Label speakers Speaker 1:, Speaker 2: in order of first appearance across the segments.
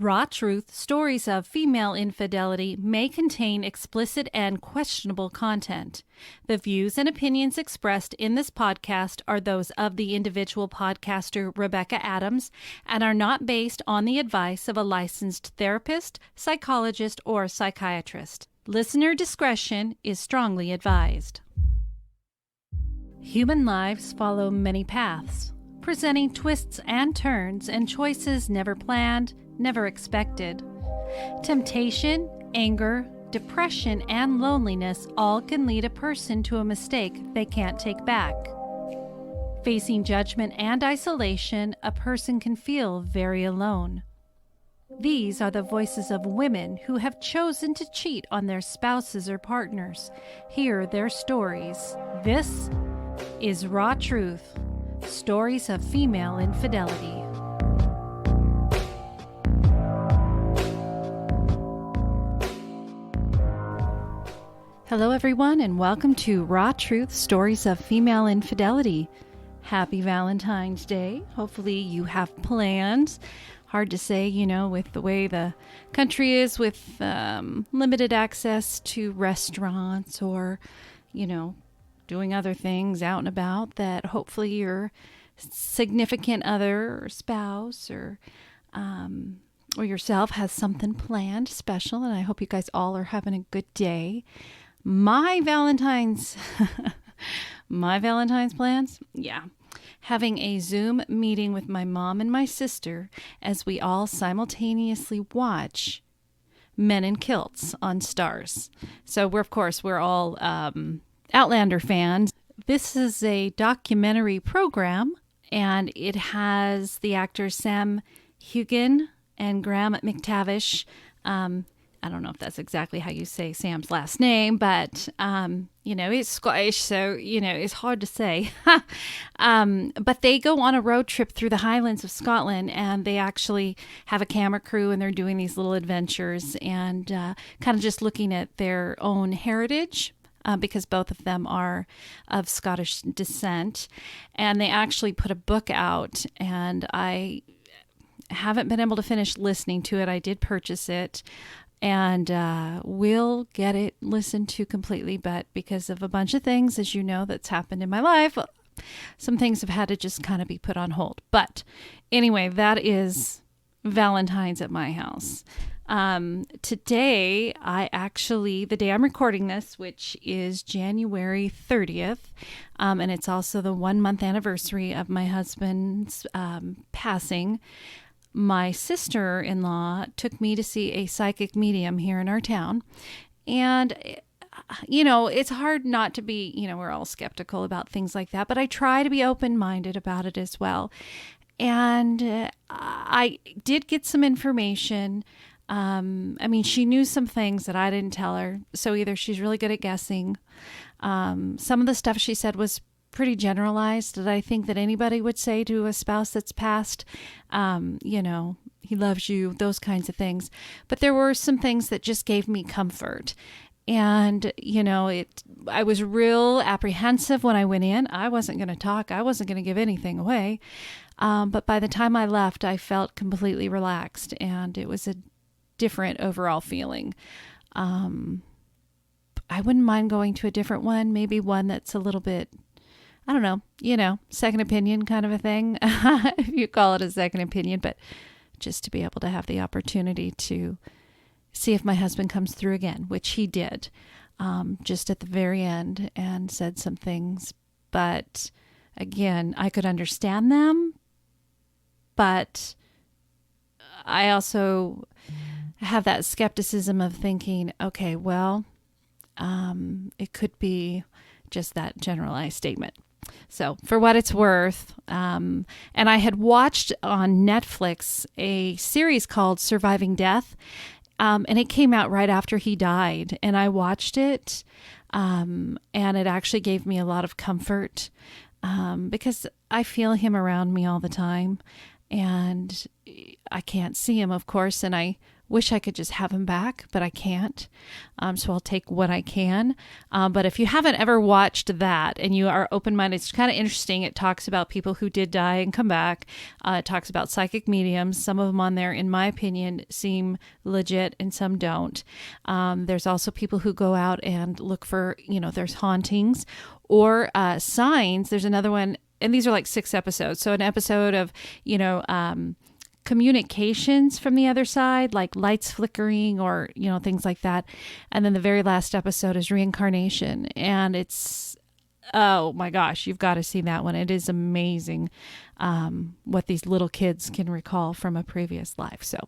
Speaker 1: Raw Truth Stories of Female Infidelity may contain explicit and questionable content. The views and opinions expressed in this podcast are those of the individual podcaster Rebecca Adams and are not based on the advice of a licensed therapist, psychologist, or psychiatrist. Listener discretion is strongly advised. Human lives follow many paths, presenting twists and turns and choices never planned, never expected. Temptation, anger, depression, and loneliness all can lead a person to a mistake they can't take back. Facing judgment and isolation, a person can feel very alone. These are the voices of women who have chosen to cheat on their spouses or partners. Hear their stories. This is Raw Truth, Stories of Female Infidelity. Hello everyone, and welcome to Raw Truth, Stories of Female Infidelity. Happy Valentine's Day. Hopefully you have plans. Hard to say, with the way the country is with limited access to restaurants or, doing other things out and about, that hopefully your significant other or spouse or yourself has something planned special, and I hope you guys all are having a good day. My Valentine's plans? Yeah. Having a Zoom meeting with my mom and my sister as we all simultaneously watch Men in Kilts on Stars. So we're all Outlander fans. This is a documentary program, and it has the actors Sam Heughan and Graham McTavish. I don't know if that's exactly how you say Sam's last name, but, it's Scottish, so, it's hard to say. But they go on a road trip through the Highlands of Scotland, and they actually have a camera crew, and they're doing these little adventures and kind of just looking at their own heritage, because both of them are of Scottish descent. And they actually put a book out, and I haven't been able to finish listening to it. I did purchase it. And we'll get it listened to completely, but because of a bunch of things, as you know, that's happened in my life, some things have had to just kind of be put on hold. But anyway, that is Valentine's at my house. Today, the day I'm recording this, which is January 30th, and it's also the 1-month anniversary of my husband's passing. My sister-in-law took me to see a psychic medium here in our town. And, it's hard not to be, we're all skeptical about things like that, but I try to be open-minded about it as well. And I did get some information. She knew some things that I didn't tell her. So either she's really good at guessing. Some of the stuff she said was pretty generalized that I think that anybody would say to a spouse that's passed. He loves you, those kinds of things. But there were some things that just gave me comfort. And, I was real apprehensive when I went in. I wasn't going to talk. I wasn't going to give anything away. But by the time I left, I felt completely relaxed, and it was a different overall feeling. I wouldn't mind going to a different one, maybe one that's a little bit, I don't know, second opinion kind of a thing, if you call it a second opinion, but just to be able to have the opportunity to see if my husband comes through again, which he did, just at the very end, and said some things. But again, I could understand them, but I also have that skepticism of thinking, okay, well, it could be just that generalized statement. So for what it's worth, and I had watched on Netflix a series called Surviving Death, and it came out right after he died, and I watched it, and it actually gave me a lot of comfort, because I feel him around me all the time, and I can't see him, of course, and I wish I could just have him back, but I can't. So I'll take what I can. But if you haven't ever watched that and you are open-minded, it's kind of interesting. It talks about people who did die and come back. It talks about psychic mediums. Some of them on there, in my opinion, seem legit and some don't. There's also people who go out and look for, there's hauntings or signs. There's another one, and these are like 6 episodes. So an episode of, communications from the other side, like lights flickering or, things like that. And then the very last episode is reincarnation. And it's, oh my gosh, you've got to see that one. It is amazing what these little kids can recall from a previous life. So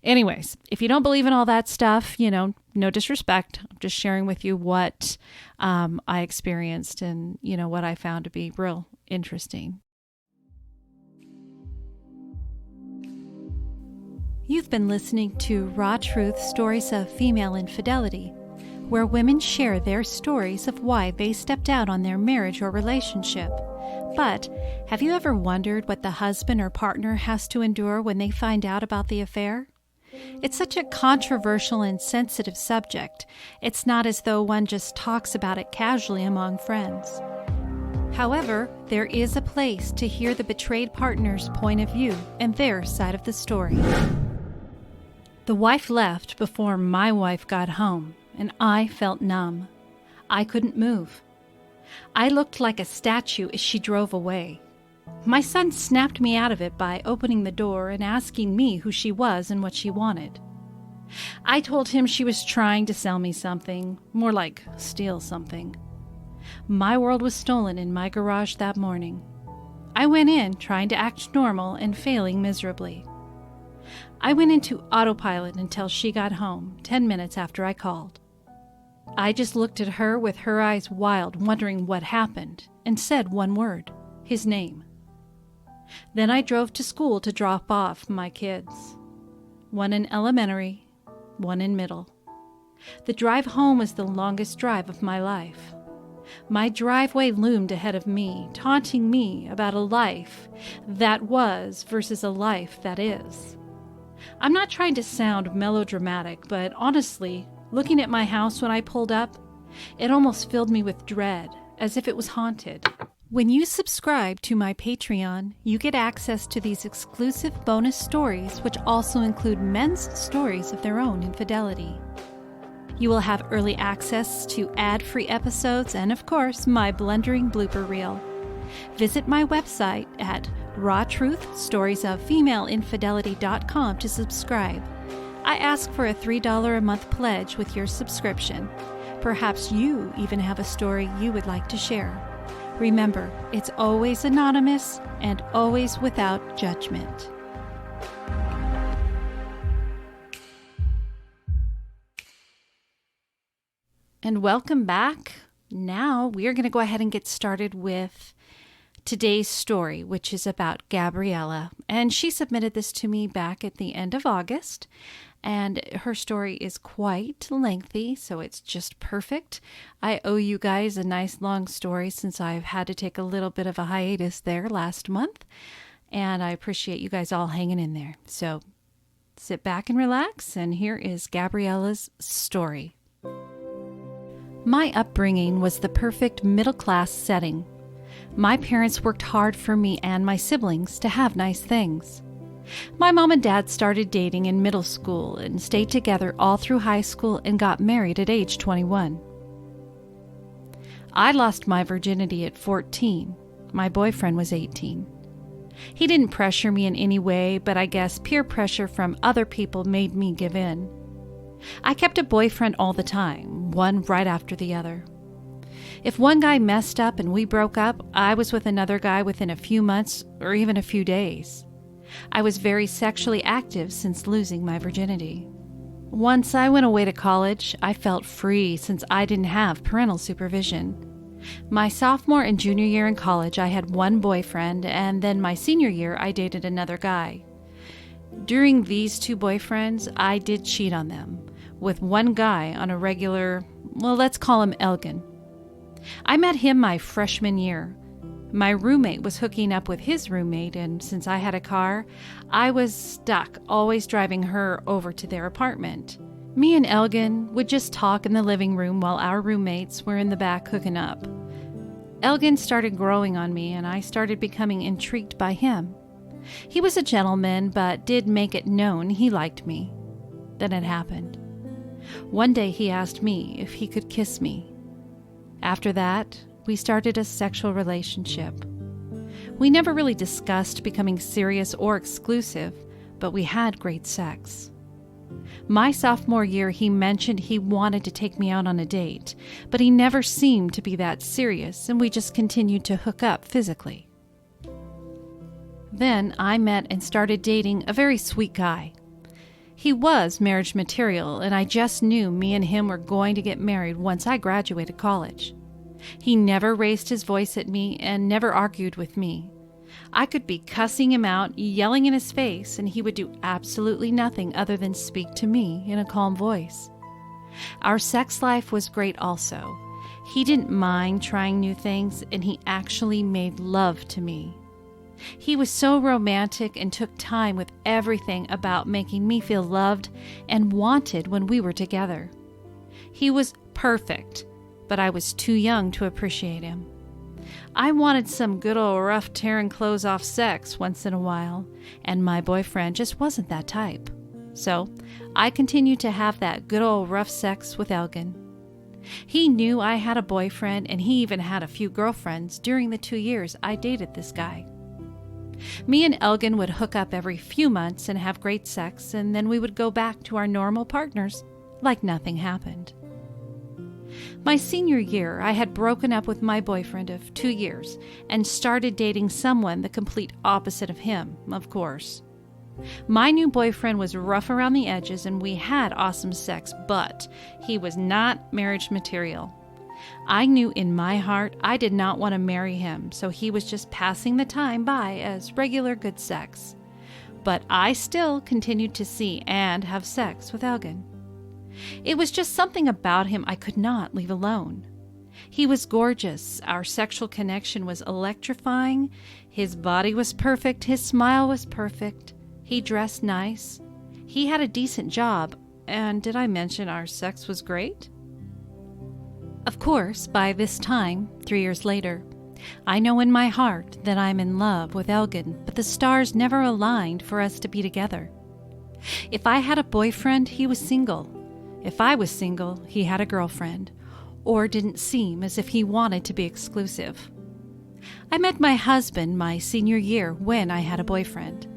Speaker 1: anyways, if you don't believe in all that stuff, no disrespect. I'm just sharing with you what I experienced and, what I found to be real interesting. You've been listening to Raw Truth Stories of Female Infidelity, where women share their stories of why they stepped out on their marriage or relationship. But have you ever wondered what the husband or partner has to endure when they find out about the affair? It's such a controversial and sensitive subject. It's not as though one just talks about it casually among friends. However, there is a place to hear the betrayed partner's point of view and their side of the story. The wife left before my wife got home, and I felt numb. I couldn't move. I looked like a statue as she drove away. My son snapped me out of it by opening the door and asking me who she was and what she wanted. I told him she was trying to sell me something, more like steal something. My world was stolen in my garage that morning. I went in trying to act normal and failing miserably. I went into autopilot until she got home, 10 minutes after I called. I just looked at her with her eyes wild, wondering what happened, and said one word, his name. Then I drove to school to drop off my kids. One in elementary, one in middle. The drive home was the longest drive of my life. My driveway loomed ahead of me, taunting me about a life that was versus a life that is. I'm not trying to sound melodramatic, but honestly, looking at my house when I pulled up, it almost filled me with dread, as if it was haunted. When you subscribe to my Patreon, you get access to these exclusive bonus stories, which also include men's stories of their own infidelity. You will have early access to ad-free episodes and, of course, my blundering blooper reel. Visit my website at rawtruthstoriesoffemaleinfidelity.com to subscribe. I ask for a $3 a month pledge with your subscription. Perhaps you even have a story you would like to share. Remember, it's always anonymous and always without judgment. And welcome back. Now we are going to go ahead and get started with today's story, which is about Gabriella. And she submitted this to me back at the end of August. And her story is quite lengthy, so it's just perfect. I owe you guys a nice long story since I've had to take a little bit of a hiatus there last month. And I appreciate you guys all hanging in there. So sit back and relax, and here is Gabriella's story. My upbringing was the perfect middle-class setting. My parents worked hard for me and my siblings to have nice things. My mom and dad started dating in middle school and stayed together all through high school and got married at age 21. I lost my virginity at 14. My boyfriend was 18. He didn't pressure me in any way, but I guess peer pressure from other people made me give in. I kept a boyfriend all the time, one right after the other. If one guy messed up and we broke up, I was with another guy within a few months or even a few days. I was very sexually active since losing my virginity. Once I went away to college, I felt free since I didn't have parental supervision. My sophomore and junior year in college, I had one boyfriend, and then my senior year, I dated another guy. During these two boyfriends, I did cheat on them, with one guy on a regular, well, let's call him Elgin. I met him my freshman year. My roommate was hooking up with his roommate, and since I had a car, I was stuck always driving her over to their apartment. Me and Elgin would just talk in the living room while our roommates were in the back hooking up. Elgin started growing on me, and I started becoming intrigued by him. He was a gentleman, but did make it known he liked me. Then it happened. One day he asked me if he could kiss me. After that, we started a sexual relationship. We never really discussed becoming serious or exclusive, but we had great sex. My sophomore year, he mentioned he wanted to take me out on a date, but he never seemed to be that serious, and we just continued to hook up physically. Then I met and started dating a very sweet guy. He was marriage material, and I just knew me and him were going to get married once I graduated college. He never raised his voice at me and never argued with me. I could be cussing him out, yelling in his face, and he would do absolutely nothing other than speak to me in a calm voice. Our sex life was great also. He didn't mind trying new things, and he actually made love to me. He was so romantic and took time with everything about making me feel loved and wanted when we were together. He was perfect, but I was too young to appreciate him. I wanted some good old rough tearing clothes off sex once in a while, and my boyfriend just wasn't that type. So I continued to have that good old rough sex with Elgin. He knew I had a boyfriend, and he even had a few girlfriends during the 2 years I dated this guy. Me and Elgin would hook up every few months and have great sex, and then we would go back to our normal partners like nothing happened. My senior year, I had broken up with my boyfriend of 2 years and started dating someone the complete opposite of him, of course. My new boyfriend was rough around the edges and we had awesome sex, but he was not marriage material. I knew in my heart I did not want to marry him, so he was just passing the time by as regular good sex. But I still continued to see and have sex with Elgin. It was just something about him I could not leave alone. He was gorgeous, our sexual connection was electrifying, his body was perfect, his smile was perfect, he dressed nice, he had a decent job, and did I mention our sex was great? Of course, by this time, 3 years later, I know in my heart that I'm in love with Elgin, but the stars never aligned for us to be together. If I had a boyfriend, he was single. If I was single, he had a girlfriend, or didn't seem as if he wanted to be exclusive. I met my husband my senior year when I had a boyfriend.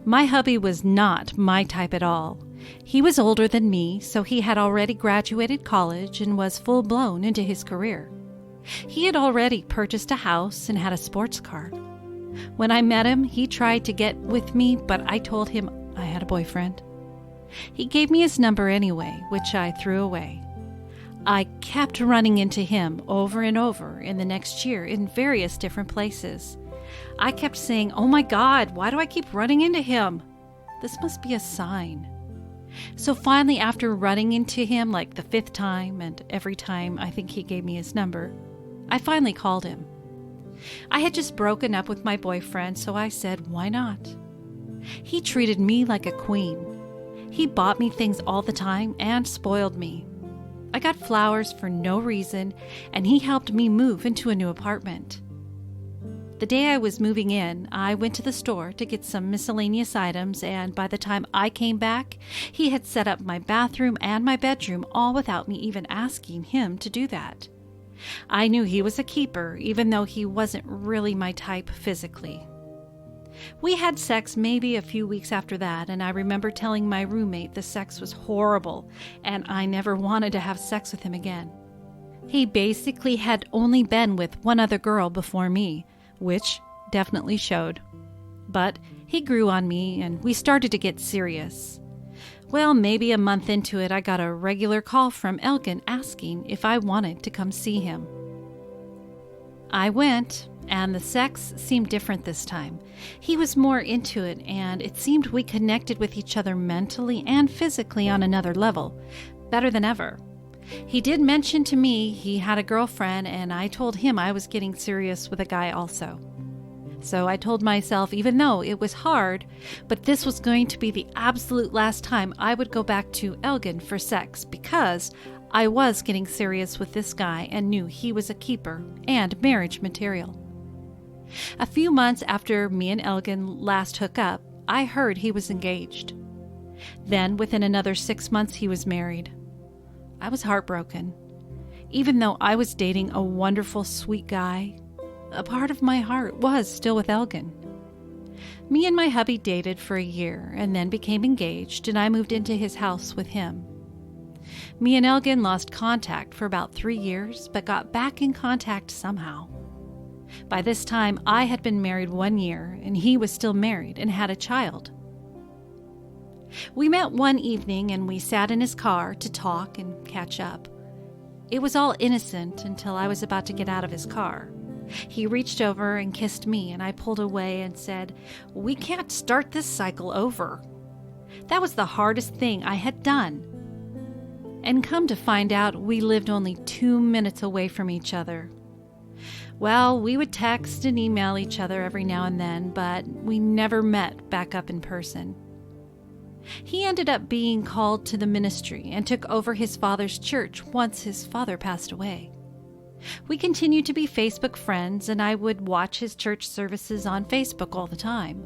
Speaker 1: My hubby was not my type at all. He was older than me, so he had already graduated college and was full-blown into his career. He had already purchased a house and had a sports car. When I met him, he tried to get with me, but I told him I had a boyfriend. He gave me his number anyway, which I threw away. I kept running into him over and over in the next year in various different places. I kept saying, "Oh my God, why do I keep running into him? This must be a sign." So finally, after running into him like the 5th time, and every time I think he gave me his number, I finally called him. I had just broken up with my boyfriend, so I said, why not? He treated me like a queen. He bought me things all the time and spoiled me. I got flowers for no reason, and he helped me move into a new apartment. The day I was moving in, I went to the store to get some miscellaneous items, and by the time I came back, he had set up my bathroom and my bedroom all without me even asking him to do that. I knew he was a keeper, even though he wasn't really my type physically. We had sex maybe a few weeks after that, and I remember telling my roommate the sex was horrible, and I never wanted to have sex with him again. He basically had only been with one other girl before me, which definitely showed. But he grew on me, and we started to get serious. Well, maybe a month into it, I got a regular call from Elgin asking if I wanted to come see him. I went, and the sex seemed different this time. He was more into it, and it seemed we connected with each other mentally and physically on another level, better than ever. He did mention to me he had a girlfriend, and I told him I was getting serious with a guy also. So I told myself, even though it was hard, but this was going to be the absolute last time I would go back to Elgin for sex, because I was getting serious with this guy and knew he was a keeper and marriage material. A few months after me and Elgin last hook up, I heard he was engaged. Then, within another 6 months, he was married. I was heartbroken. Even though I was dating a wonderful, sweet guy, a part of my heart was still with Elgin. Me and my hubby dated for a year and then became engaged, and I moved into his house with him. Me and Elgin lost contact for about 3 years, but got back in contact somehow. By this time, I had been married 1 year, and he was still married and had a child. We met one evening, and we sat in his car to talk and catch up. It was all innocent until I was about to get out of his car. He reached over and kissed me, and I pulled away and said, "We can't start this cycle over." That was the hardest thing I had done. And come to find out, we lived only 2 minutes away from each other. Well, we would text and email each other every now and then, but we never met back up in person. He ended up being called to the ministry and took over his father's church once his father passed away. We continued to be Facebook friends, and I would watch his church services on Facebook all the time.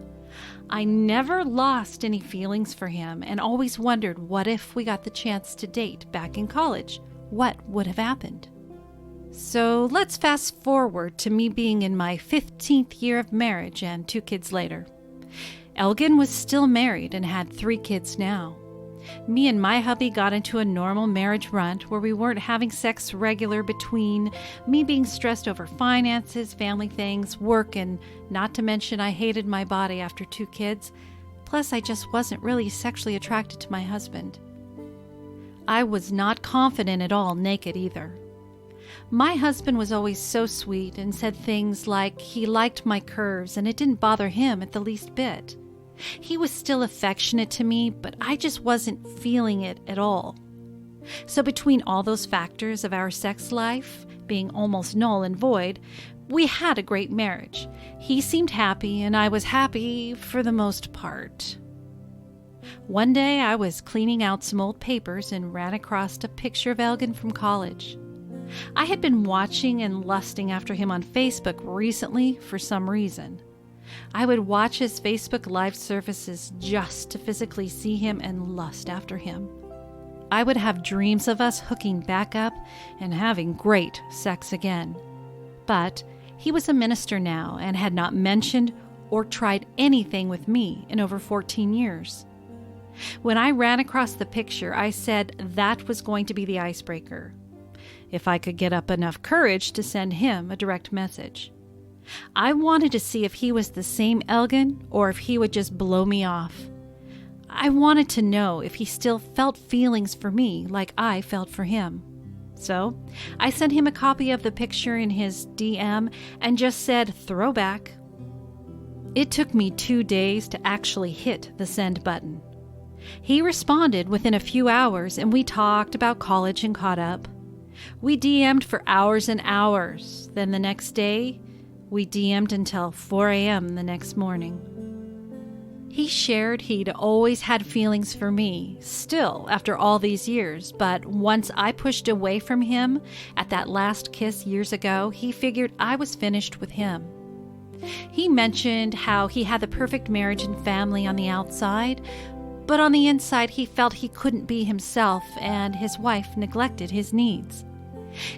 Speaker 1: I never lost any feelings for him and always wondered, what if we got the chance to date back in college? What would have happened? So let's fast forward to me being in my 15th year of marriage and 2 kids later. Elgin was still married and had 3 kids now. Me and my hubby got into a normal marriage rut where we weren't having sex regular between me being stressed over finances, family things, work, and not to mention I hated my body after 2 kids. Plus, I just wasn't really sexually attracted to my husband. I was not confident at all naked either. My husband was always so sweet and said things like he liked my curves and it didn't bother him at the least bit. He was still affectionate to me, but I just wasn't feeling it at all. So between all those factors of our sex life being almost null and void, we had a great marriage. He seemed happy and I was happy for the most part. One day I was cleaning out some old papers and ran across a picture of Elgin from college. I had been watching and lusting after him on Facebook recently for some reason. I would watch his Facebook live services just to physically see him and lust after him. I would have dreams of us hooking back up and having great sex again. But he was a minister now and had not mentioned or tried anything with me in over 14 years. When I ran across the picture, I said that was going to be the icebreaker, if I could get up enough courage to send him a direct message. I wanted to see if he was the same Elgin or if he would just blow me off. I wanted to know if he still felt feelings for me like I felt for him. So I sent him a copy of the picture in his DM and just said, "Throwback." It took me 2 days to actually hit the send button. He responded within a few hours and we talked about college and caught up. We DM'd for hours and hours. Then the next day, we DM'd until 4 a.m. the next morning. He shared he'd always had feelings for me, still after all these years, but once I pushed away from him at that last kiss years ago, he figured I was finished with him. He mentioned how he had the perfect marriage and family on the outside, but on the inside he felt he couldn't be himself and his wife neglected his needs.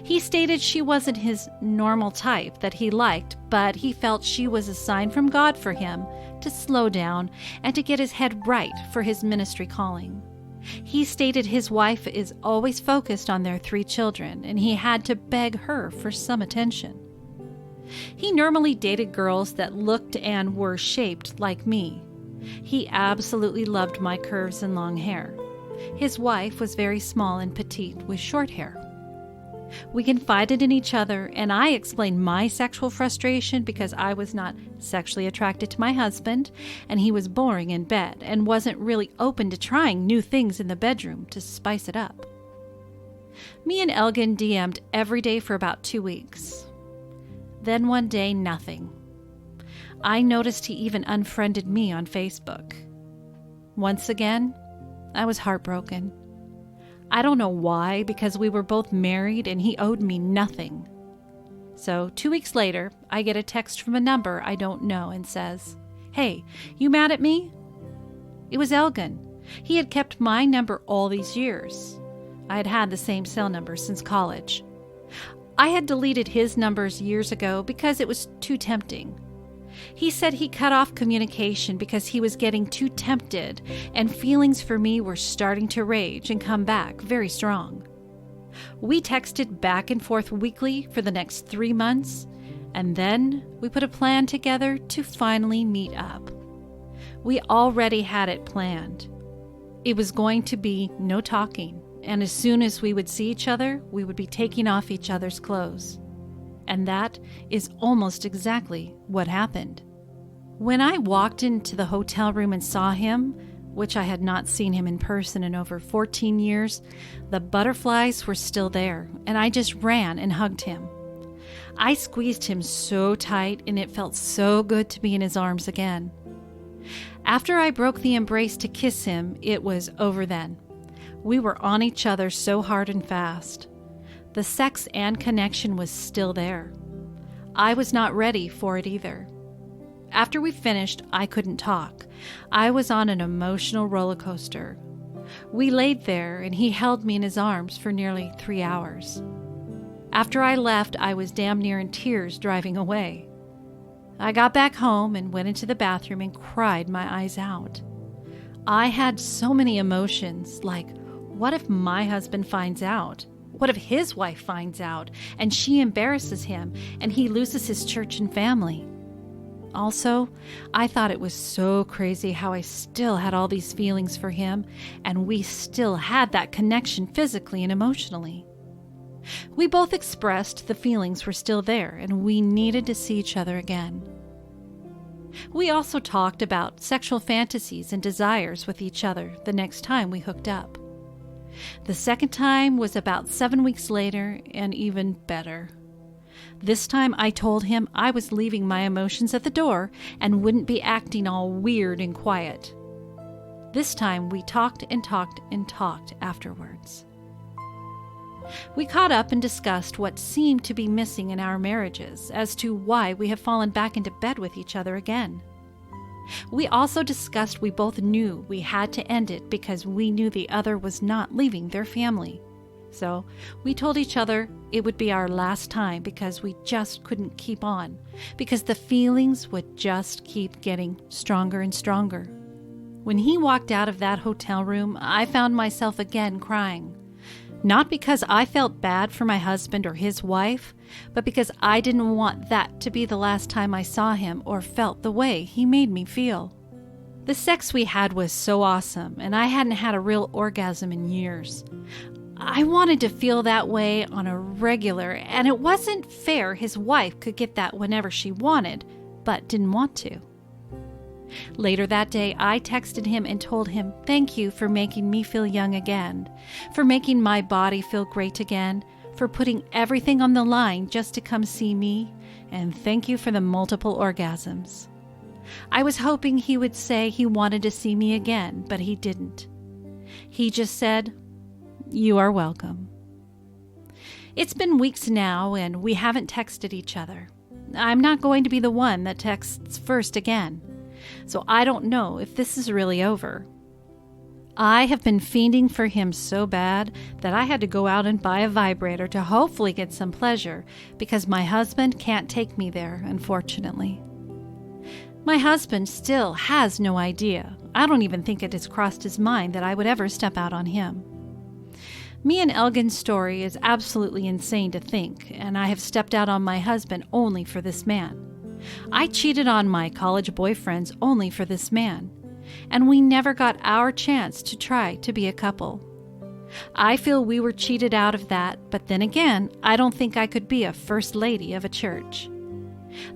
Speaker 1: He stated she wasn't his normal type that he liked, but he felt she was a sign from God for him to slow down and to get his head right for his ministry calling. He stated his wife is always focused on their 3 children, and he had to beg her for some attention. He normally dated girls that looked and were shaped like me. He absolutely loved my curves and long hair. His wife was very small and petite with short hair. We confided in each other, and I explained my sexual frustration because I was not sexually attracted to my husband, and he was boring in bed and wasn't really open to trying new things in the bedroom to spice it up. Me and Elgin DM'd every day for about 2 weeks. Then one day, nothing. I noticed he even unfriended me on Facebook. Once again, I was heartbroken. I don't know why, because we were both married and he owed me nothing. So 2 weeks later, I get a text from a number I don't know and says, "Hey, you mad at me?" It was Elgin. He had kept my number all these years. I had had the same cell number since college. I had deleted his numbers years ago because it was too tempting. He said he cut off communication because he was getting too tempted and feelings for me were starting to rage and come back very strong. We texted back and forth weekly for the next 3 months, and then we put a plan together to finally meet up. We already had it planned. It was going to be no talking, and as soon as we would see each other, we would be taking off each other's clothes. And that is almost exactly what happened. When I walked into the hotel room and saw him, which I had not seen him in person in over 14 years, the butterflies were still there, and I just ran and hugged him. I squeezed him so tight, and it felt so good to be in his arms again. After I broke the embrace to kiss him, it was over then. We were on each other so hard and fast. The sex and connection was still there. I was not ready for it either. After we finished, I couldn't talk. I was on an emotional roller coaster. We laid there, and he held me in his arms for nearly 3 hours. After I left, I was damn near in tears driving away. I got back home and went into the bathroom and cried my eyes out. I had so many emotions, like, what if my husband finds out? What if his wife finds out and she embarrasses him and he loses his church and family? Also, I thought it was so crazy how I still had all these feelings for him and we still had that connection physically and emotionally. We both expressed the feelings were still there and we needed to see each other again. We also talked about sexual fantasies and desires with each other the next time we hooked up. The second time was about 7 weeks later and even better. This time I told him I was leaving my emotions at the door and wouldn't be acting all weird and quiet. This time we talked and talked and talked afterwards. We caught up and discussed what seemed to be missing in our marriages as to why we have fallen back into bed with each other again. We also discussed we both knew we had to end it because we knew the other was not leaving their family. So we told each other it would be our last time because we just couldn't keep on, because the feelings would just keep getting stronger and stronger. When he walked out of that hotel room, I found myself again crying. Not because I felt bad for my husband or his wife, but because I didn't want that to be the last time I saw him or felt the way he made me feel. The sex we had was so awesome, and I hadn't had a real orgasm in years. I wanted to feel that way on a regular, and it wasn't fair his wife could get that whenever she wanted, but didn't want to. Later that day, I texted him and told him, "Thank you for making me feel young again, for making my body feel great again, for putting everything on the line just to come see me, and thank you for the multiple orgasms." I was hoping he would say he wanted to see me again, but he didn't. He just said, "You are welcome." It's been weeks now, and we haven't texted each other. I'm not going to be the one that texts first again. So I don't know if this is really over. I have been fiending for him so bad that I had to go out and buy a vibrator to hopefully get some pleasure because my husband can't take me there, unfortunately. My husband still has no idea. I don't even think it has crossed his mind that I would ever step out on him. Me and Elgin's story is absolutely insane to think, and I have stepped out on my husband only for this man. I cheated on my college boyfriends only for this man, and we never got our chance to try to be a couple. I feel we were cheated out of that, but then again, I don't think I could be a first lady of a church.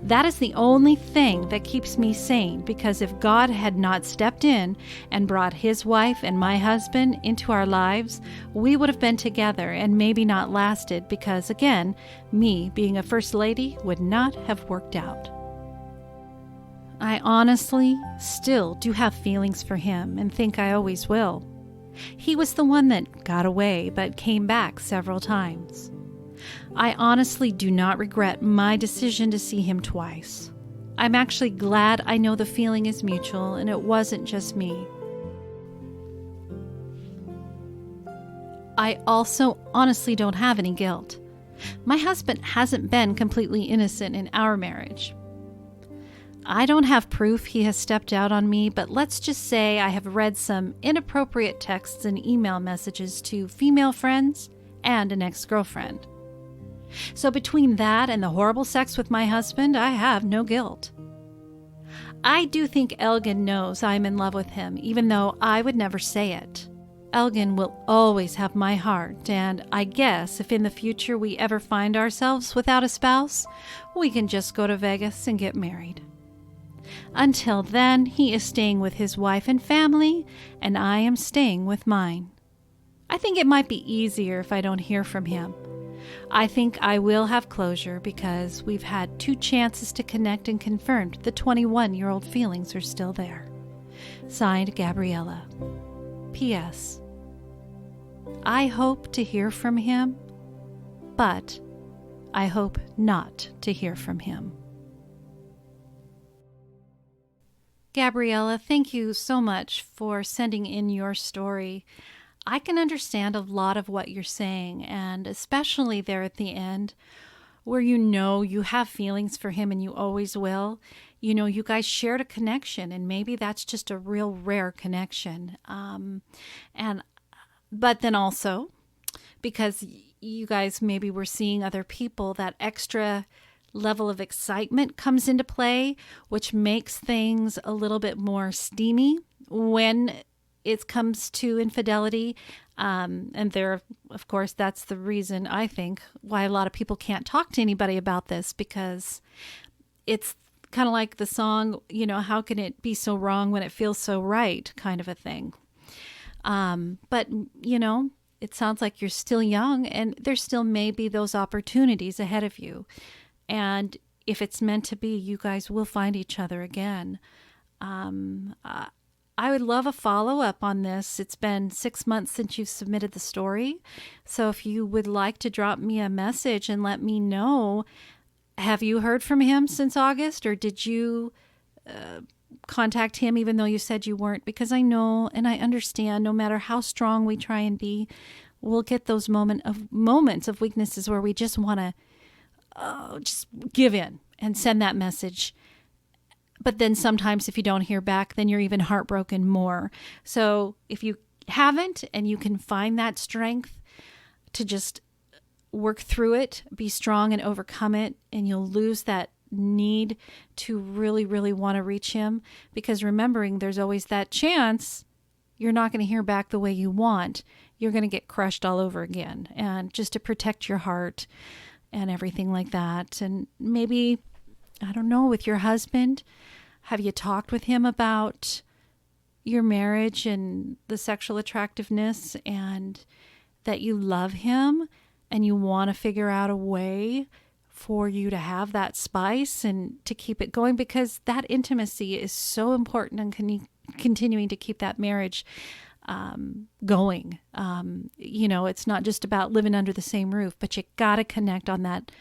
Speaker 1: That is the only thing that keeps me sane, because if God had not stepped in and brought his wife and my husband into our lives, we would have been together and maybe not lasted, because again, me being a first lady would not have worked out. I honestly still do have feelings for him and think I always will. He was the one that got away but came back several times. I honestly do not regret my decision to see him twice. I'm actually glad I know the feeling is mutual and it wasn't just me. I also honestly don't have any guilt. My husband hasn't been completely innocent in our marriage. I don't have proof he has stepped out on me, but let's just say I have read some inappropriate texts and email messages to female friends and an ex-girlfriend. So between that and the horrible sex with my husband, I have no guilt. I do think Elgin knows I'm in love with him, even though I would never say it. Elgin will always have my heart, and I guess if in the future we ever find ourselves without a spouse, we can just go to Vegas and get married. Until then, he is staying with his wife and family, and I am staying with mine. I think it might be easier if I don't hear from him. I think I will have closure because we've had 2 chances to connect and confirmed the 21-year-old feelings are still there. Signed, Gabriella. P.S. I hope to hear from him, but I hope not to hear from him. Gabriella, thank you so much for sending in your story. I can understand a lot of what you're saying, and especially there at the end where you have feelings for him and you always will. You guys shared a connection, and maybe that's just a real rare connection. But then also, because you guys maybe were seeing other people, that extra level of excitement comes into play, which makes things a little bit more steamy when it comes to infidelity. And of course, that's the reason I think why a lot of people can't talk to anybody about this, because it's kind of like the song, how can it be so wrong when it feels so right, kind of a thing. But it sounds like you're still young and there still may be those opportunities ahead of you. And if it's meant to be, you guys will find each other again. I would love a follow-up on this. It's been 6 months since you've submitted the story. So if you would like to drop me a message and let me know, have you heard from him since August, or did you contact him even though you said you weren't? Because I know and I understand no matter how strong we try and be, we'll get those moments of weaknesses where we just want to just give in and send that message. But then sometimes if you don't hear back, then you're even heartbroken more. So if you haven't and you can find that strength to just work through it, be strong and overcome it, and you'll lose that need to really, really want to reach him. Because remembering there's always that chance you're not going to hear back the way you want. You're going to get crushed all over again. And just to protect your heart and everything like that. And maybe, I don't know, with your husband, have you talked with him about your marriage and the sexual attractiveness, and that you love him and you want to figure out a way for you to have that spice and to keep it going? Because that intimacy is so important and continuing to keep that marriage going. It's not just about living under the same roof, but you got to connect on that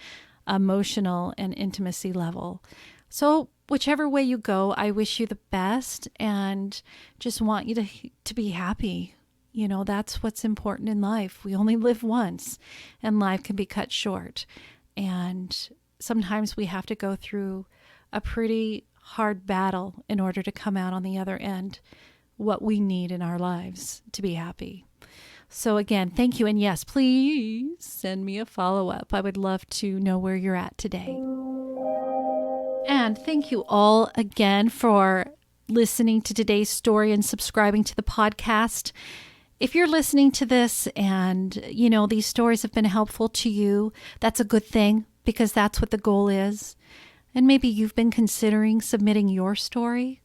Speaker 1: emotional and intimacy level. So whichever way you go, I wish you the best and just want you to be happy. That's what's important in life. We only live once and life can be cut short. And sometimes we have to go through a pretty hard battle in order to come out on the other end what we need in our lives to be happy. So again, thank you. And yes, please send me a follow-up. I would love to know where you're at today. And thank you all again for listening to today's story and subscribing to the podcast. If you're listening to this and, these stories have been helpful to you, that's a good thing, because that's what the goal is. And maybe you've been considering submitting your story.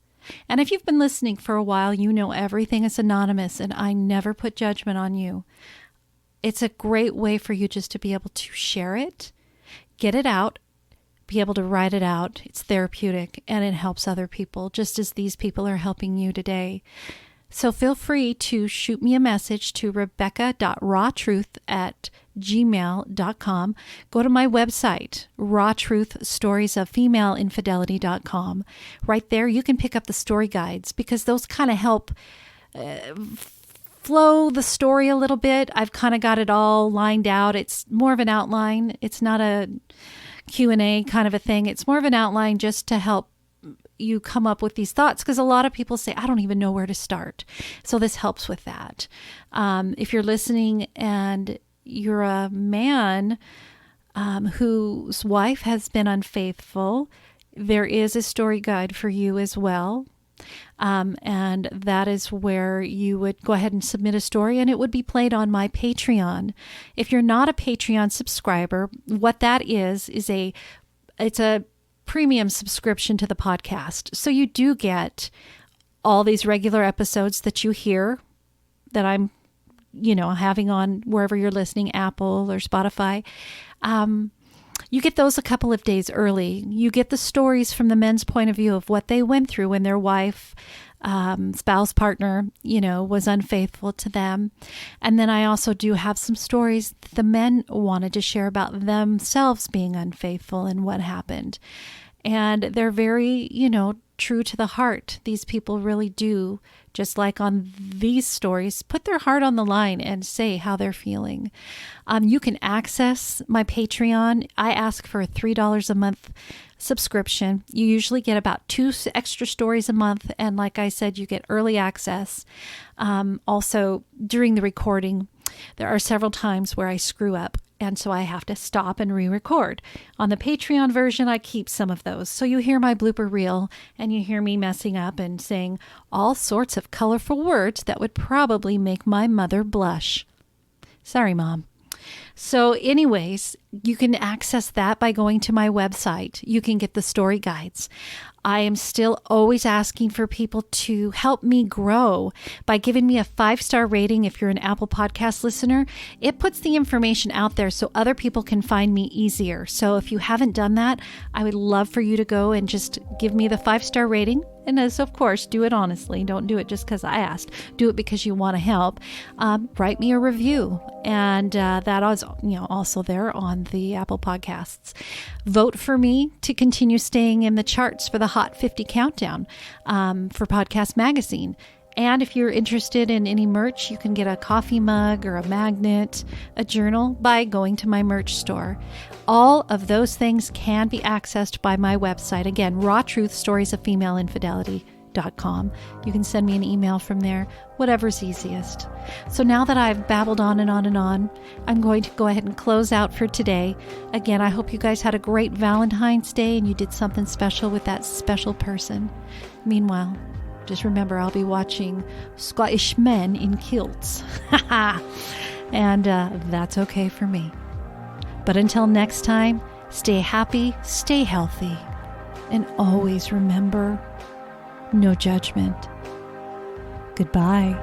Speaker 1: And if you've been listening for a while, you know everything is anonymous and I never put judgment on you. It's a great way for you just to be able to share it, get it out, be able to write it out. It's therapeutic and it helps other people just as these people are helping you today. So feel free to shoot me a message to rebecca.rawtruth@gmail.com. Go to my website, rawtruthstoriesofFemaleInfidelity.com. Right there, you can pick up the story guides because those kind of help flow the story a little bit. I've kind of got it all lined out. It's more of an outline. It's not a Q&A kind of a thing. It's more of an outline just to help you come up with these thoughts, because a lot of people say, I don't even know where to start. So this helps with that. If you're listening and you're a man whose wife has been unfaithful, there is a story guide for you as well. And that is where you would go ahead and submit a story and it would be played on my Patreon. If you're not a Patreon subscriber, what that is it's a premium subscription to the podcast. So you do get all these regular episodes that you hear that I'm, having on wherever you're listening, Apple or Spotify. You get those a couple of days early. You get the stories from the men's point of view of what they went through when their wife, spouse, partner, was unfaithful to them. And then I also do have some stories that the men wanted to share about themselves being unfaithful and what happened. And they're very, true to the heart. These people really do, just like on these stories, put their heart on the line and say how they're feeling. You can access my Patreon. I ask for a $3 a month subscription. You usually get about 2 extra stories a month. And like I said, you get early access. Also, during the recording, there are several times where I screw up. And so I have to stop and re-record. On the Patreon version, I keep some of those. So you hear my blooper reel and you hear me messing up and saying all sorts of colorful words that would probably make my mother blush. Sorry, Mom. So anyways, you can access that by going to my website. You can get the story guides. I am still always asking for people to help me grow by giving me a 5-star rating. If you're an Apple Podcast listener, it puts the information out there so other people can find me easier. So if you haven't done that, I would love for you to go and just give me the 5-star rating. And as of course, do it honestly. Don't do it just because I asked. Do it because you want to help. Write me a review. And that is also there on the Apple Podcasts. Vote for me to continue staying in the charts for the Hot 50 Countdown for Podcast Magazine. And if you're interested in any merch, you can get a coffee mug or a magnet, a journal by going to my merch store. All of those things can be accessed by my website. Again, rawtruthstoriesofFemaleInfidelity.com. You can send me an email from there, whatever's easiest. So now that I've babbled on and on and on, I'm going to go ahead and close out for today. Again, I hope you guys had a great Valentine's Day and you did something special with that special person. Meanwhile, just remember, I'll be watching Scottish men in kilts. And that's okay for me. But until next time, stay happy, stay healthy, and always remember, no judgment. Goodbye.